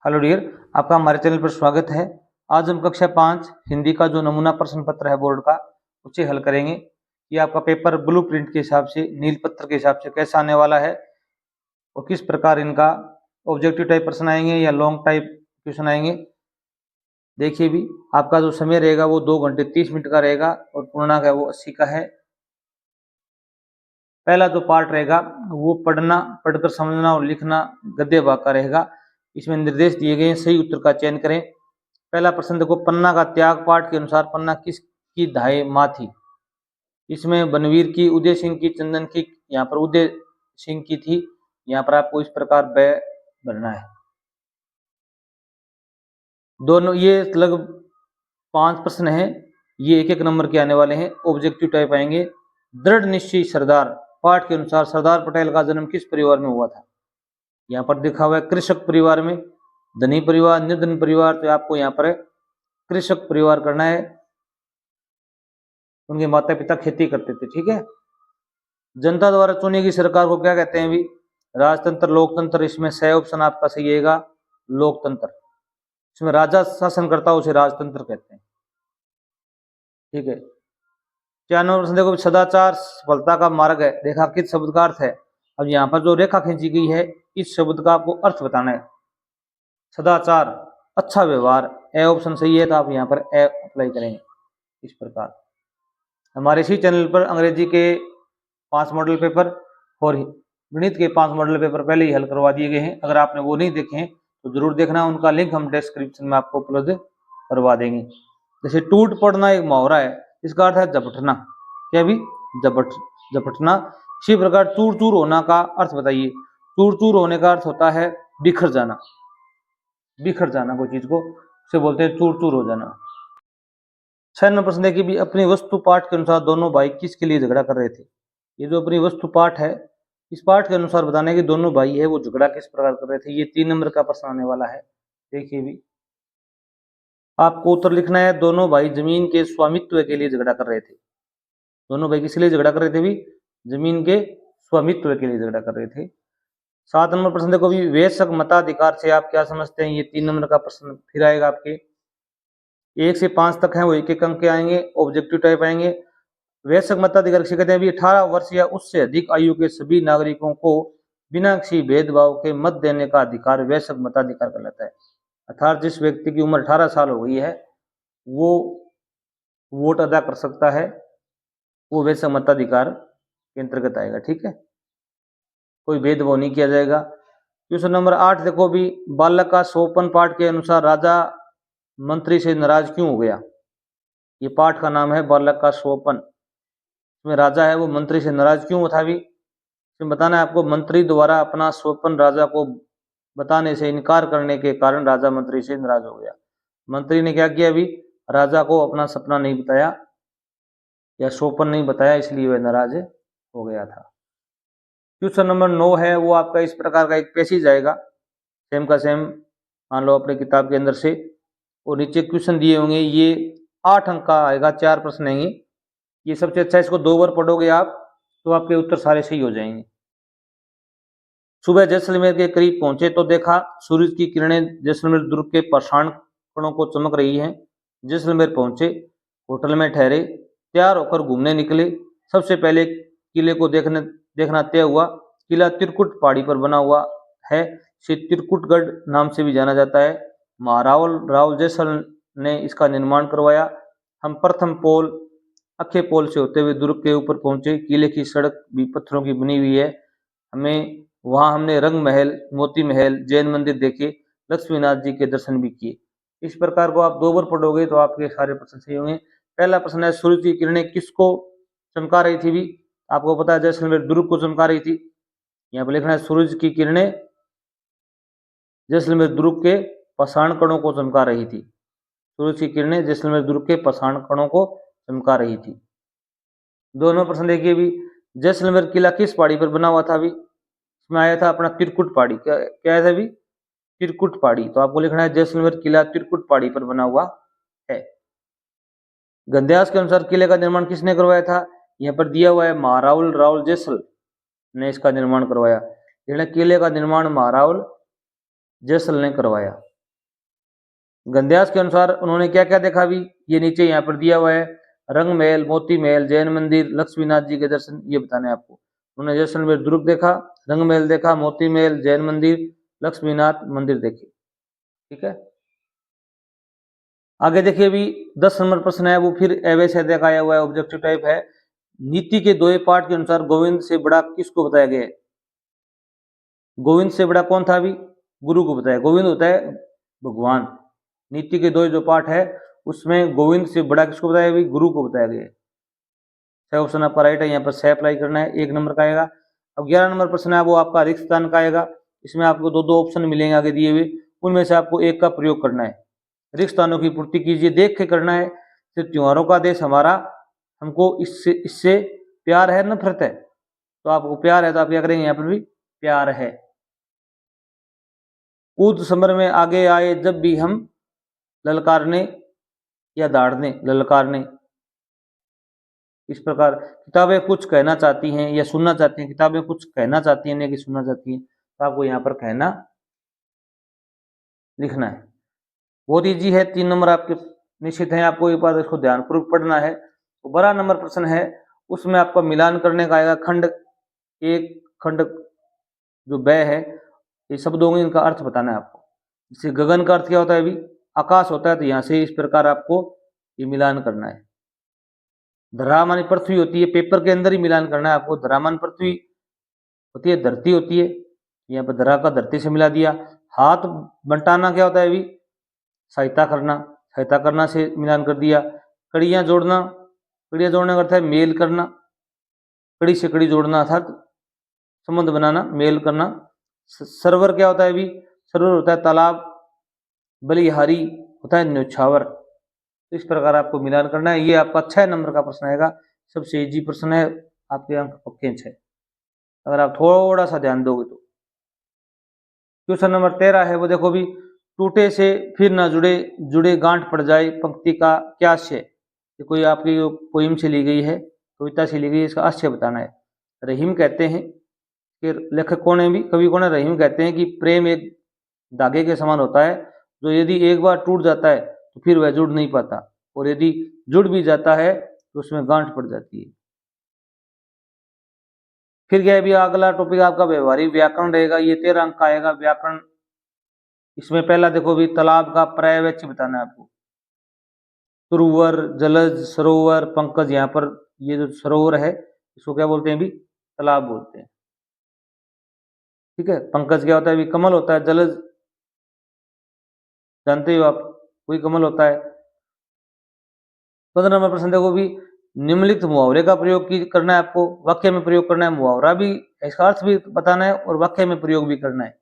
Hello dear, आपका हमारे channel पर स्वागत है। आज हम कक्षा 5 हिंदी का जो नमूना प्रश्न पत्र है बोर्ड का, उसे हल करेंगे। ये आपका पेपर ब्लूप्रिंट के हिसाब से, नील पत्र के हिसाब से कैसा आने वाला है और किस प्रकार इनका ऑब्जेक्टिव टाइप प्रश्न आएंगे या लॉन्ग टाइप क्वेश्चन आएंगे। देखिए भी, आपका जो समय रहेगा वो 2 घंटे 30 मिनट का रहेगा और पूर्णांक है वो 80 का है। पहला जो पार्ट रहेगा वो पढ़कर समझना और लिखना गद्य भाग का रहेगा। इसमें निर्देश दिए गए हैं, सही उत्तर का चयन करें। पहला प्रश्न देखो, पन्ना का त्याग पाठ के अनुसार पन्ना किसकी धाय माँ थी। इसमें बनवीर की, उदय सिंह की, चंदन की, यहाँ पर उदय सिंह की थी। यहाँ पर आपको इस प्रकार ब भरना है। दोनों ये लगभग 5 प्रश्न हैं, ये एक एक नंबर के आने वाले हैं, ऑब्जेक्टिव टाइप आएंगे। दृढ़ निश्चय सरदार पाठ के अनुसार सरदार पटेल का जन्म किस परिवार में हुआ था। यहाँ पर देखा हुआ है कृषक परिवार में, धनी परिवार, निर्धन परिवार, तो आपको यहाँ पर कृषक परिवार करना है। उनके माता पिता खेती करते थे, ठीक है। जनता द्वारा चुनी गई सरकार को क्या कहते हैं भी, राजतंत्र, लोकतंत्र। इसमें सही ऑप्शन आपका सही आएगा, लोकतंत्र। इसमें राजा शासन करता है उसे राजतंत्र कहते हैं, ठीक है। 94 प्रश्न देखो, सदाचार सफलता का मार्ग है, रेखांकित शब्द का अर्थ है। अब यहाँ पर जो रेखा खींची गई है, इस शब्द का आपको अर्थ बताना है। सदाचार, अच्छा व्यवहार, ए ऑप्शन सही है, तो आप यहाँ पर ए अप्लाई करेंगे। इस प्रकार हमारे इसी चैनल पर अंग्रेजी के 5 मॉडल पेपर और गणित के 5 मॉडल पेपर पहले ही हल करवा दिए गए हैं। अगर आपने वो नहीं देखे हैं तो जरूर देखना, उनका लिंक हम डिस्क्रिप्शन में आपको उपलब्ध करवा देंगे। जैसे टूट पड़ना एक मुहावरा है, इसका अर्थ है झपटना। क्या भी, झपटना। इसी प्रकार चूर चूर होना का अर्थ बताइए। चूर चूर होने का अर्थ होता है बिखर जाना। बिखर जाना कोई चीज को, उसे बोलते हैं चूर चूर हो जाना। 6 नंबर प्रश्न देखिए भी, अपनी वस्तु पाठ के अनुसार दोनों भाई किसके लिए झगड़ा कर रहे थे। ये जो अपनी वस्तु पाठ है, इस पाठ के अनुसार बताने कि दोनों भाई है वो झगड़ा किस प्रकार कर रहे थे। ये 3 नंबर का प्रश्न आने वाला है। देखिए भी, आपको उत्तर लिखना है, दोनों भाई जमीन के स्वामित्व के लिए झगड़ा कर रहे थे। दोनों भाई किस लिए झगड़ा कर रहे थे भी, जमीन के स्वामित्व के लिए झगड़ा कर रहे थे। 7 नंबर प्रश्न देखो भी, वयस्क मताधिकार से आप क्या समझते हैं। ये 3 नंबर का प्रश्न फिर आएगा आपके। 1 से 5 तक है वो एक एक अंक के आएंगे, ऑब्जेक्टिव टाइप आएंगे। वयस्क मताधिकार किसे कहते हैं भी, 18 वर्ष या उससे अधिक आयु के सभी नागरिकों को बिना किसी भेदभाव के मत देने का अधिकार वयस्क मताधिकार कहलाता है। अर्थात जिस व्यक्ति की उम्र 18 साल हो गई है वो वोट अदा कर सकता है, वो वयस्क मताधिकार के अंतर्गत आएगा, ठीक है। कोई भेदभाव नहीं किया जाएगा। क्वेश्चन नंबर 8 देखो भी, बालक का सोपन पाठ के अनुसार राजा मंत्री से नाराज क्यों हो गया। ये पाठ का नाम है बालक का सोपन। इसमें राजा है वो मंत्री से नाराज क्यों था भी, इसमें बताना है आपको। मंत्री द्वारा अपना स्वप्न राजा को बताने से इनकार करने के कारण राजा मंत्री से नाराज हो गया। मंत्री ने क्या किया भी, राजा को अपना सपना नहीं बताया या स्वप्न नहीं बताया, इसलिए वह नाराज हो गया था। क्वेश्चन नंबर 9 है वो आपका इस प्रकार का एक पैसेज आएगा, सेम का सेम मान लो अपने किताब के अंदर से, और नीचे क्वेश्चन दिए होंगे। ये 8 अंक का आएगा, 4 प्रश्न आएंगे। ये सबसे अच्छा, इसको 2 बार पढ़ोगे आप तो आपके उत्तर सारे सही हो जाएंगे। सुबह जैसलमेर के करीब पहुंचे तो देखा सूरज की किरणें जैसलमेर दुर्ग के पाषाण कणों को चमक रही हैं। जैसलमेर पहुंचे, होटल में ठहरे, तैयार होकर घूमने निकले। सबसे पहले किले को देखना तय हुआ। किला त्रिकुट पहाड़ी पर बना हुआ है, इसे त्रिकुटगढ़ नाम से भी जाना जाता है। महारावल राव जैसल ने इसका निर्माण करवाया। हम प्रथम पोल अखे पोल से होते हुए दुर्ग के ऊपर पहुंचे। किले की सड़क भी पत्थरों की बनी हुई है। हमने रंग महल, मोती महल, जैन मंदिर देखे, लक्ष्मीनाथ जी के दर्शन भी किए। इस प्रकार को आप 2 बार पढ़ोगे तो आपके सारे प्रश्न सही होंगे। पहला प्रश्न है, सूरज की किरणें किसको चमका रही थी भी, आपको पता है जैसलमेर दुर्ग को चमका रही थी। यहाँ पर लिखना है, सूरज की किरणें जैसलमेर दुर्ग के पाषाण कणों को चमका रही थी। सूरज की किरणें जैसलमेर दुर्ग के पाषाण कणों को चमका रही थी। दोनों प्रश्न देखिए भी, जैसलमेर किला किस पहाड़ी पर बना हुआ था भी, इसमें आया था अपना त्रिकुट पहाड़ी। क्या आया था भी, त्रिकुट पहाड़ी। तो आपको लिखना है जैसलमेर किला त्रिकुट पहाड़ी पर बना हुआ है। गंध्यास के अनुसार किले का निर्माण किसने करवाया था, यहाँ पर दिया हुआ है महारावल राव जैसल ने इसका निर्माण करवाया। किले का निर्माण महारावल जैसल ने करवाया। गंध्यास के अनुसार उन्होंने क्या क्या देखा भी, ये नीचे यहाँ पर दिया हुआ है। रंग महल, मोती महल, जैन मंदिर, लक्ष्मीनाथ जी के दर्शन, ये बताने आपको। उन्होंने जैसलमेर दुर्ग देखा, रंग महल देखा, मोती महल, जैन मंदिर, लक्ष्मीनाथ मंदिर देखे। ठीक है, आगे देखिए अभी 10 नंबर प्रश्न है, वो फिर अवैध का आया हुआ है, ऑब्जेक्टिव टाइप है। नीति के 2 पाठ के अनुसार गोविंद से बड़ा किसको बताया गया है? गोविंद से बड़ा कौन था? अभी गुरु को बताया। गोविंद होता है भगवान। नीति के 2 जो पाठ है उसमें गोविंद से बड़ा किसको बताया? अभी गुरु को बताया गया है। छह ऑप्शन आपका राइट है, यहाँ पर 6 अप्लाई करना है, 1 नंबर का आएगा। अब 11 नंबर प्रश्न है वो आपका रिक्त स्थान का आएगा। इसमें आपको दो ऑप्शन मिलेंगे आगे दिए हुए, उनमें से आपको एक का प्रयोग करना है। रिक्त स्थानों की पूर्ति कीजिए, देख के करना है। सिर्फ त्योहारों का देश हमारा, हमको इससे इससे प्यार है नफरत है? तो आपको प्यार है तो आप क्या करेंगे? यहाँ पर भी प्यार है। कूद समर में आगे आए जब भी हम ललकारने या दाड़ने, ललकारने। इस प्रकार किताबें कुछ कहना चाहती हैं या सुनना चाहती हैं, किताबें कुछ कहना चाहती हैं नहीं कि सुनना चाहती हैं, तो आपको यहाँ पर कहना लिखना है। बहुत ईजी है, 3 नंबर आपके निश्चित हैं। आपको एक बार इसको ध्यानपूर्वक पढ़ना है। तो 12 नंबर प्रश्न है उसमें आपका मिलान करने का आएगा। खंड 1, खंड जो ब है, ये शब्दों में इनका अर्थ बताना है आपको। जैसे गगन का अर्थ क्या होता है? अभी आकाश होता है, तो यहाँ से इस प्रकार आपको ये मिलान करना है। धरा मानी पृथ्वी होती है, पेपर के अंदर ही मिलान करना है आपको। धरा मान पृथ्वी होती है, धरती होती है, यहाँ पर धरा का धरती से मिला दिया। हाथ बंटाना क्या होता है? अभी सहायता करना, सहायता करना से मिलान कर दिया। कड़ियाँ जोड़ना, कड़ियाँ जोड़ने का अर्थ है मेल करना, कड़ी से कड़ी जोड़ना अर्थात संबंध बनाना, मेल करना। सरोवर क्या होता है? अभी सरोवर होता है तालाब, बलिहारी होता है न्यौछावर। इस प्रकार आपको मिलान करना है। ये आपका 6 नंबर का प्रश्न आएगा, सबसे इजी प्रश्न है, आपके अंक पक्के 6 अगर आप थोड़ा सा ध्यान दोगे तो। क्वेश्चन नंबर 13 है वो देखो भी, टूटे से फिर ना जुड़े, जुड़े गांठ पड़ जाए, पंक्ति का क्या आशय? ये कोई आपकी पोइम से ली गई है, कविता से ली गई है, इसका आशय बताना है। रहीम कहते हैं कि लेखक कौन है? भी कवि कौन है? रहीम कहते हैं कि प्रेम एक धागे के समान होता है, जो यदि एक बार टूट जाता है तो फिर वह जुड़ नहीं पाता, और यदि जुड़ भी जाता है तो उसमें गांठ पड़ जाती है। फिर क्या है भी अगला टॉपिक आपका व्यवहारिक व्याकरण रहेगा, ये 13 अंक का आएगा व्याकरण। इसमें पहला देखो भी तालाब का पर्यायवाची बताना है आपको। तुरुवर, जलज, सरोवर, पंकज, यहाँ पर ये जो सरोवर है इसको क्या बोलते हैं? भी तालाब बोलते हैं। ठीक है, पंकज क्या होता है? भी कमल होता है। जलज जानते हो आप, कोई कमल होता है। 15 नंबर प्रश्न देखो भी, निम्नलिखित मुहावरे का प्रयोग करना है आपको, वाक्य में प्रयोग करना है। मुहावरा भी, इसका अर्थ भी बताना है और वाक्य में प्रयोग भी करना है।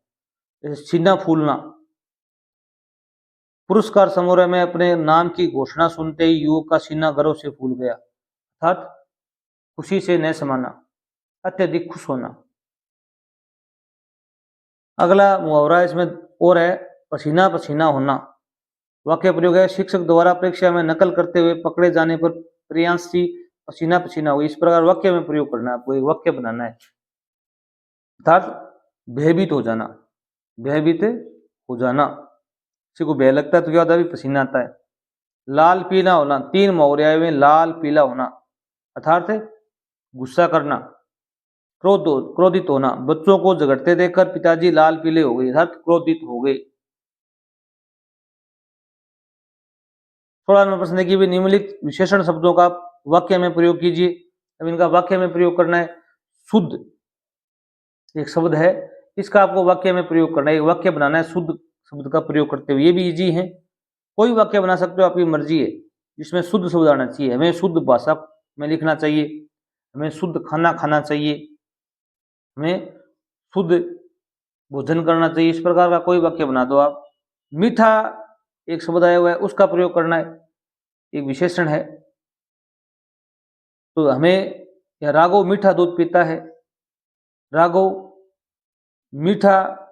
जैसे छीना फूलना। पुरस्कार समारोह में अपने नाम की घोषणा सुनते ही युवक का सीना गर्व से फूल गया, अर्थात खुशी से न समाना, अत्यधिक खुश होना। अगला मुहावरा इसमें और है, पसीना पसीना होना। वाक्य प्रयोग है, शिक्षक द्वारा परीक्षा में नकल करते हुए पकड़े जाने पर प्रियांशी पसीना पसीना हुई। इस प्रकार वाक्य में प्रयोग करना है आपको, एक वाक्य बनाना है। अर्थात भयभीत हो जाना, भयभीत हो जाना। किसी को भय लगता है तो क्या होता है? भी पसीना आता है। लाल पीला होना, 3 मुहावरे आए हुए, लाल पीला होना अर्थात गुस्सा करना। क्रोधित होना, बच्चों को झगड़ते देखकर पिताजी लाल पीले हो गए, अर्थात क्रोधित हो गए। 16 नंबर प्रश्न देखिए भी, निम्नलिखित विशेषण शब्दों का वाक्य में प्रयोग कीजिए। अब इनका वाक्य में प्रयोग करना है। शुद्ध एक शब्द है, इसका आपको वाक्य में प्रयोग करना है, एक वाक्य बनाना है शुद्ध शब्द का प्रयोग करते हुए। ये भी इजी है, कोई वाक्य बना सकते हो, आपकी मर्जी है, जिसमें शुद्ध शब्द आना चाहिए। हमें शुद्ध भाषा में लिखना चाहिए, हमें शुद्ध खाना खाना चाहिए, हमें शुद्ध भोजन करना चाहिए। इस प्रकार का कोई वाक्य बना दो आप। मीठा एक शब्द आया हुआ है, उसका प्रयोग करना है, एक विशेषण है। तो हमें, या राघव मीठा दूध पीता है, राघव मीठा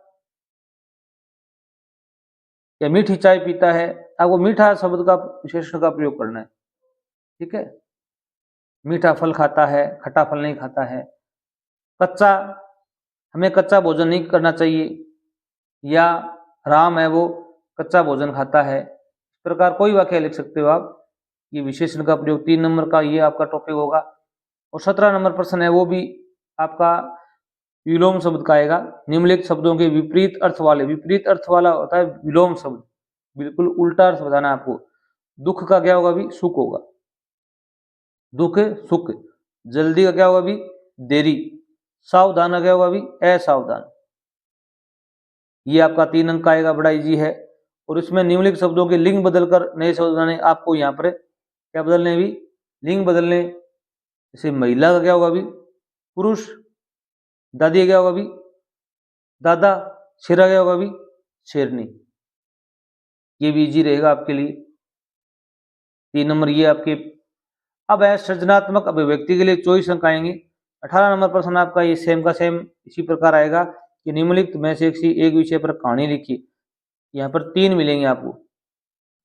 या मीठी चाय पीता है। आपको मीठा शब्द का विशेषण का प्रयोग करना है। ठीक है, मीठा फल खाता है, खट्टा फल नहीं खाता है। कच्चा, हमें कच्चा भोजन नहीं करना चाहिए, या राम है वो कच्चा भोजन खाता है। प्रकार कोई वाक्य लिख सकते हो आप। ये विशेषण का प्रयोग 3 नंबर का ये आपका टॉपिक होगा। और 17 नंबर प्रश्न है वो भी आपका विलोम शब्द का आएगा। निम्नलिखित शब्दों के विपरीत अर्थ वाले, विपरीत अर्थ वाला होता है विलोम शब्द, बिल्कुल उल्टा अर्थ बताना है आपको। दुख का क्या होगा अभी? सुख होगा। दुख सुख। जल्दी का क्या होगा अभी? देरी। सावधान का क्या होगा अभी? असावधान। ये आपका 3 अंक का आएगा, बड़ा इजी है। और इसमें निम्नलिखित शब्दों के लिंग बदलकर नए शब्द बनाने, आपको यहाँ पर क्या बदलने अभी? लिंग बदलने। जैसे महिला का क्या होगा अभी? पुरुष। दादी का क्या होगा अभी? दादा। शेरा क्या होगा अभी? शेरनी। ये भी इजी रहेगा आपके लिए। 3 नंबर ये आपके। अब है सृजनात्मक अभिव्यक्ति के लिए 24 अंक आएंगे। 18 नंबर प्रश्न आपका ये सेम का सेम इसी प्रकार आएगा कि निम्नलिखित में से एक विषय पर कहानी लिखी। यहाँ पर 3 मिलेंगे आपको,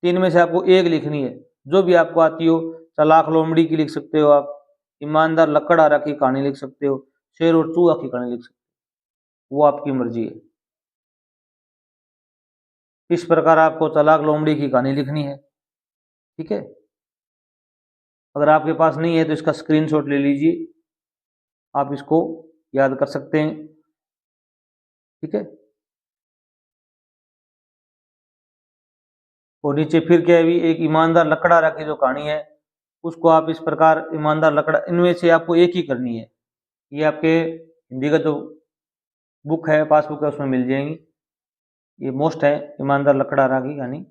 3 में से आपको एक लिखनी है, जो भी आपको आती हो। चालाक लोमड़ी की लिख सकते हो आप, ईमानदार लकड़हारा की कहानी लिख सकते हो, शेर और चूहा की कहानी लिख सकते हो, वो आपकी मर्जी है। इस प्रकार आपको चालाक लोमड़ी की कहानी लिखनी है, ठीक है। अगर आपके पास नहीं है तो इसका स्क्रीनशॉट ले लीजिए, आप इसको याद कर सकते हैं, ठीक है। और नीचे फिर क्या है भी, एक ईमानदार लकड़हारा की जो कहानी है उसको आप इस प्रकार, ईमानदार लकड़ा, इनमें से आपको एक ही करनी है। ये आपके हिंदी का जो बुक है, पासबुक है, उसमें मिल जाएंगी। ये मोस्ट है ईमानदार लकड़हारा की कहानी।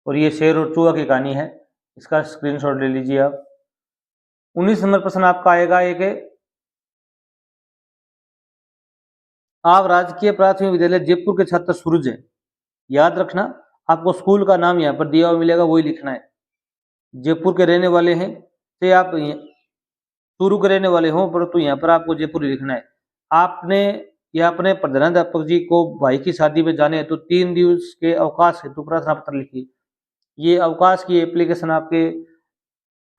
और ये शेर और चूहा की कहानी है, इसका स्क्रीनशॉट ले लीजिए आप। 19 नंबर प्रश्न आपका आएगा एक, आप राजकीय प्राथमिक विद्यालय जयपुर के छात्र सूरज हैं। याद रखना, आपको स्कूल का नाम यहाँ पर दिया हुआ मिलेगा, वही लिखना है। जयपुर के रहने वाले हैं तो आप चूरू के रहने वाले हों, परंतु यहाँ पर आपको जयपुर लिखना है। आपने या अपने प्रधानाध्यापक जी को भाई की शादी में जाने तो 3 दिवस के अवकाश हेतु प्रार्थना पत्र लिखिए। ये अवकाश की एप्लीकेशन आपके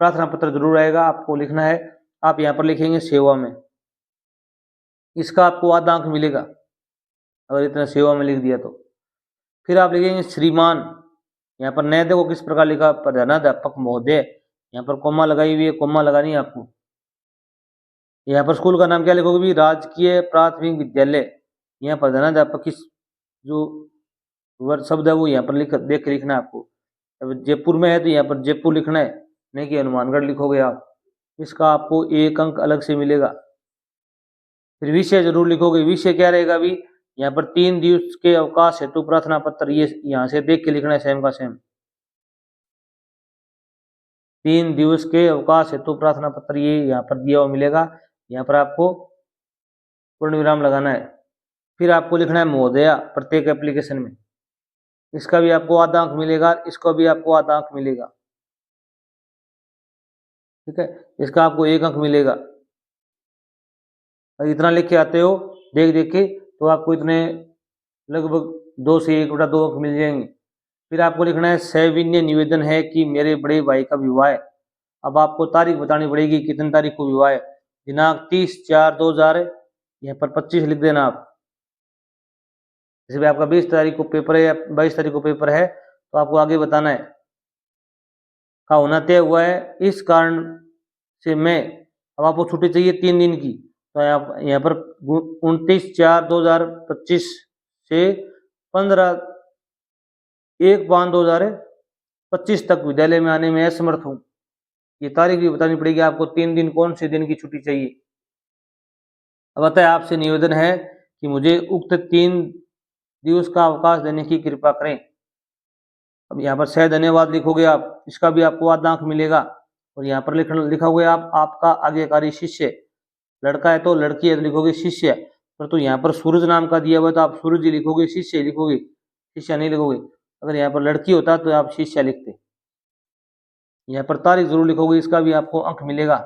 प्रार्थना पत्र जरूर आएगा, आपको लिखना है। आप यहाँ पर लिखेंगे सेवा में, इसका आपको आधा अंक मिलेगा अगर इतना सेवा में लिख दिया तो। फिर आप लिखेंगे श्रीमान, यहाँ पर नए देखो किस प्रकार लिखा, प्रधानाध्यापक महोदय, यहाँ पर कोमा लगाई हुई है, कोमा लगानी है आपको। यहाँ पर स्कूल का नाम क्या लिखोगे भी? राजकीय प्राथमिक विद्यालय। यहाँ प्रधानाध्यापक की जो वर्ड शब्द है वो यहाँ पर देख के लिखना है आपको। अब जयपुर में है तो यहाँ पर जयपुर लिखना है, नहीं कि हनुमानगढ़ लिखोगे आप। इसका आपको 1 अंक अलग से मिलेगा। फिर विषय जरूर लिखोगे, विषय क्या रहेगा अभी? यहाँ पर 3 दिवस के अवकाश हेतु प्रार्थना पत्र, ये यहाँ से देख के लिखना है सेम का सेम। 3 दिवस के अवकाश हेतु प्रार्थना पत्र, ये यहाँ पर दिया हुआ मिलेगा, यहाँ पर आपको पूर्ण विराम लगाना है। फिर आपको लिखना है महोदया प्रत्येक एप्लीकेशन में, इसका भी आपको आधा अंक मिलेगा, इसको भी आपको आधा अंक मिलेगा, ठीक है। इसका आपको 1 अंक मिलेगा। अगर इतना लिख के आते हो देख देख के तो आपको इतने लगभग 2 से 1/2 अंक मिल जाएंगे। फिर आपको लिखना है सविनय निवेदन है कि मेरे बड़े भाई का विवाह है। अब आपको तारीख बतानी पड़ेगी, कितनी तारीख को विवाह है। दिनांक 30/4/2000 है, यहाँ पर 25 लिख देना आप। जैसे भी आपका 20 तारीख को पेपर है या 22 तारीख को पेपर है तो आपको आगे बताना है का होना तय हुआ है, इस कारण से मैं, अब आपको छुट्टी चाहिए 3 दिन की, तो आप यहाँ पर 29/4/2025 से 15/1/2025 तक विद्यालय में आने में असमर्थ हूँ। ये तारीख भी बतानी पड़ेगी आपको, 3 दिन कौन से दिन की छुट्टी चाहिए। अब बताए आपसे निवेदन है कि मुझे उक्त 3 दिवस का अवकाश देने की कृपा करें। अब यहाँ पर सह धन्यवाद लिखोगे आप, इसका भी आपको आधा अंक मिलेगा। और यहाँ पर लिखोगे आप आपका आज्ञाकारी शिष्य, लड़का है तो लड़की है तो लिखोगे शिष्य, पर तो यहाँ पर सूरज नाम का दिया हुआ है तो आप सूरज ही लिखोगे, शिष्य लिखोगे, शिष्य नहीं लिखोगे। अगर यहाँ पर लड़की होता तो आप शिष्य लिखते। यहाँ पर तारीख जरूर लिखोगे, इसका भी आपको अंक मिलेगा।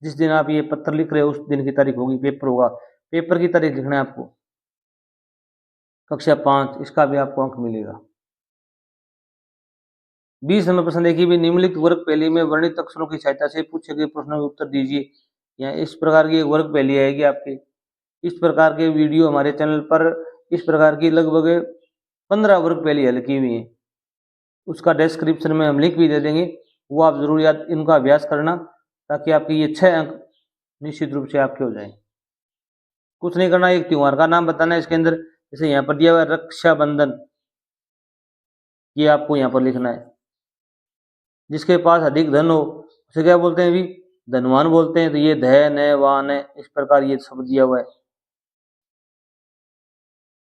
जिस दिन आप ये पत्र लिख रहे हो उस दिन की तारीख होगी, पेपर होगा, पेपर की तारीख लिखना है आपको। कक्षा 5, इसका भी आपको अंक मिलेगा। 20 नंबर प्रश्न देखिए भी, निम्नलिखित वर्ग पहली में वर्णित अक्षरों की सहायता से पूछे गए प्रश्नों के उत्तर दीजिए। यहाँ इस प्रकार की एक वर्ग पहली आएगी आपके। इस प्रकार के वीडियो हमारे चैनल पर इस प्रकार की लगभग 15 वर्ग पहली हल की हुई है, उसका डिस्क्रिप्शन में हम लिंक भी दे देंगे, वो आप जरूर याद इनका अभ्यास करना, ताकि आपकी ये 6 अंक निश्चित रूप से आपके हो जाएं। कुछ नहीं करना, एक त्योहार का नाम बताना है इसके अंदर, जैसे यहाँ पर दिया हुआ है रक्षाबंधन, ये आपको यहाँ पर लिखना है। जिसके पास अधिक धन हो उसे क्या बोलते हैं भी, धनवान बोलते हैं। तो ये धन है, वान है, इस प्रकार ये शब्द दिया हुआ है।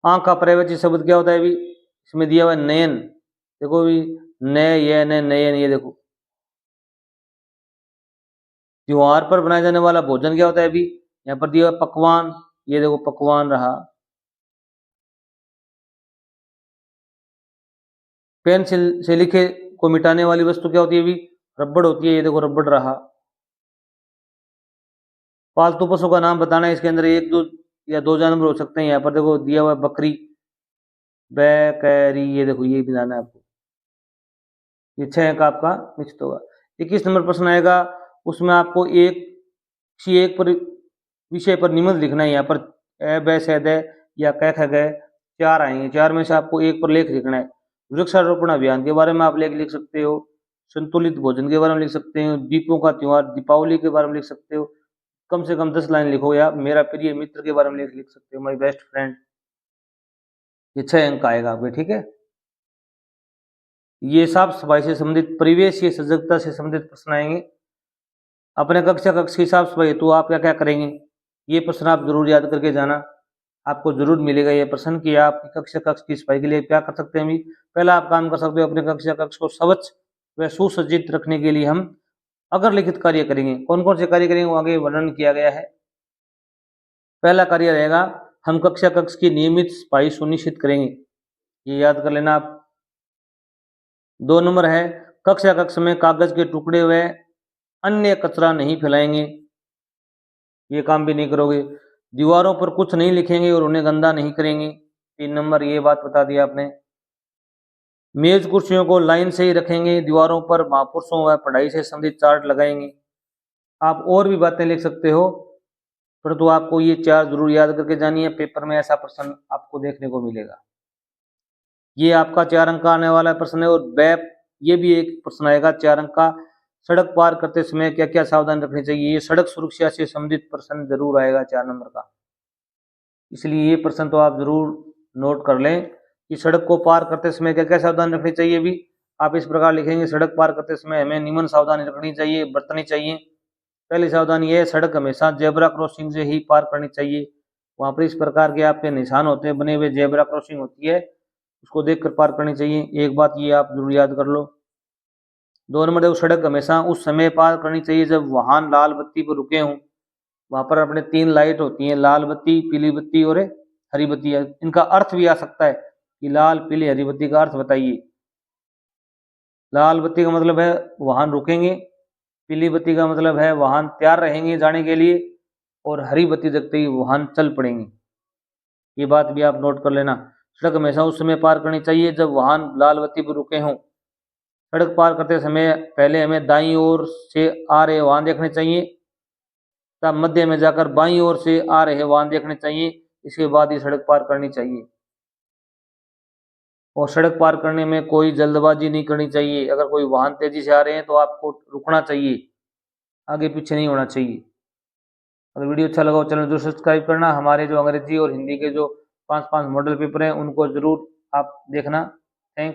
आंख का पर्यायवाची शब्द क्या होता है भी, इसमें दिया हुआ है नयन। देखो भी, नय ये न नयन, ये देखो। त्योहार पर बनाया जाने वाला भोजन क्या होता है भी, यहाँ पर दिया हुआ पकवान, ये देखो पकवान रहा। पेंसिल से लिखे को मिटाने वाली वस्तु क्या होती है भी, रबड़ होती है, ये देखो रबड़ रहा। पालतू पशु का नाम बताना है, इसके अंदर एक दो या दो जानवर हो सकते हैं। यहाँ पर देखो दिया हुआ है बकरी, बैकरी, ये देखो ये बताना है आपको। ये 6 अंक आपका निश्चित होगा। 21 नंबर प्रश्न आएगा, उसमें आपको एक पर विषय पर निबंध लिखना है। यहाँ पर ए बै से दे या क ख ग 4 आएंगे, 4 में से आपको एक पर लेख लिखना है। वृक्षारोपण अभियान के बारे में आप लेख लिख सकते हो, संतुलित भोजन के बारे में लिख सकते हो, दीपों का त्योहार दीपावली के बारे में लिख सकते हो। कम से कम 10 लाइन लिखो, या मेरा प्रिय मित्र के बारे में लेख लिख सकते हो, माई बेस्ट फ्रेंड। ये 6 अंक आएगा आपके, ठीक है। ये साफ सफाई से संबंधित, परिवेश या सजगता से संबंधित प्रश्न आएंगे। अपने कक्ष की साफ सफाई तो आप क्या क्या करेंगे, ये प्रश्न आप जरूर याद करके जाना। आपको जरूर मिलेगा ये प्रश्न कि आप कक्ष की सफाई के लिए क्या कर सकते हैं। पहला आप काम कर सकते हो, अपने कक्ष को स्वच्छ व सुसज्जित रखने के लिए हम अगर लिखित कार्य करेंगे। कौन कौन से कार्य करेंगे वो आगे वर्णन किया गया है। पहला कार्य रहेगा, हम कक्ष की नियमित सफाई सुनिश्चित करेंगे, ये याद कर लेना आप। 2 नंबर है, कक्ष में कागज के टुकड़े व अन्य कचरा नहीं फैलाएंगे, ये काम भी नहीं करोगे। दीवारों पर कुछ नहीं लिखेंगे और उन्हें गंदा नहीं करेंगे। 3 नंबर ये बात बता दिया आपने। मेज कुर्सियों को लाइन से ही रखेंगे, दीवारों पर महापुरुषों व पढ़ाई से संबंधित चार्ट लगाएंगे। आप और भी बातें लिख सकते हो, परंतु आपको ये 4 जरूर याद करके जानी है, पेपर में ऐसा प्रश्न आपको देखने को मिलेगा। ये आपका 4 अंक का आने वाला प्रश्न है। और बैप, ये भी एक प्रश्न आएगा 4 अंक का, सड़क पार करते समय क्या क्या सावधानी रखनी चाहिए। ये सड़क सुरक्षा से संबंधित प्रश्न जरूर आएगा 4 नंबर का, इसलिए ये प्रश्न तो आप जरूर नोट कर लें कि सड़क को पार करते समय क्या क्या सावधानी रखनी चाहिए। भी आप इस प्रकार लिखेंगे, सड़क पार करते समय हमें निम्न सावधानी रखनी चाहिए, बरतनी चाहिए। पहली सावधानी यह है, सड़क हमेशा जेब्रा क्रॉसिंग से ही पार करनी चाहिए। वहां पर इस प्रकार के आपके निशान होते हैं, बने हुए जेब्रा क्रॉसिंग होती है, उसको देखकर पार करनी चाहिए। एक बात ये आप जरूर याद कर लो। 2 नंबर, देखो सड़क हमेशा उस समय पार करनी चाहिए जब वाहन लाल बत्ती पर रुके हों। वहां पर अपने 3 लाइट होती हैं, लाल बत्ती, पीली बत्ती और हरी बत्ती। इनका अर्थ भी आ सकता है कि लाल पीली हरी बत्ती का अर्थ बताइए। लाल बत्ती का मतलब है वाहन रुकेंगे, पीली बत्ती का मतलब है वाहन तैयार रहेंगे जाने के लिए, और हरी बत्ती जगते ही वाहन चल पड़ेंगे। ये बात भी आप नोट कर लेना। सड़क हमेशा उस समय पार करनी चाहिए जब वाहन लाल बत्ती पर रुके हों। सड़क पार करते समय पहले हमें दाईं ओर से आ रहे वाहन देखने चाहिए, तब मध्य में जाकर बाईं ओर से आ रहे वाहन देखने चाहिए, इसके बाद ही सड़क पार करनी चाहिए। और सड़क पार करने में कोई जल्दबाजी नहीं करनी चाहिए। अगर कोई वाहन तेजी से आ रहे हैं तो आपको रुकना चाहिए, आगे पीछे नहीं होना चाहिए। अगर वीडियो अच्छा लगा हो चैनल जरूर सब्सक्राइब करना। हमारे जो अंग्रेजी और हिंदी के जो 5 मॉडल पेपर हैं उनको जरूर आप देखना। थैंक्स।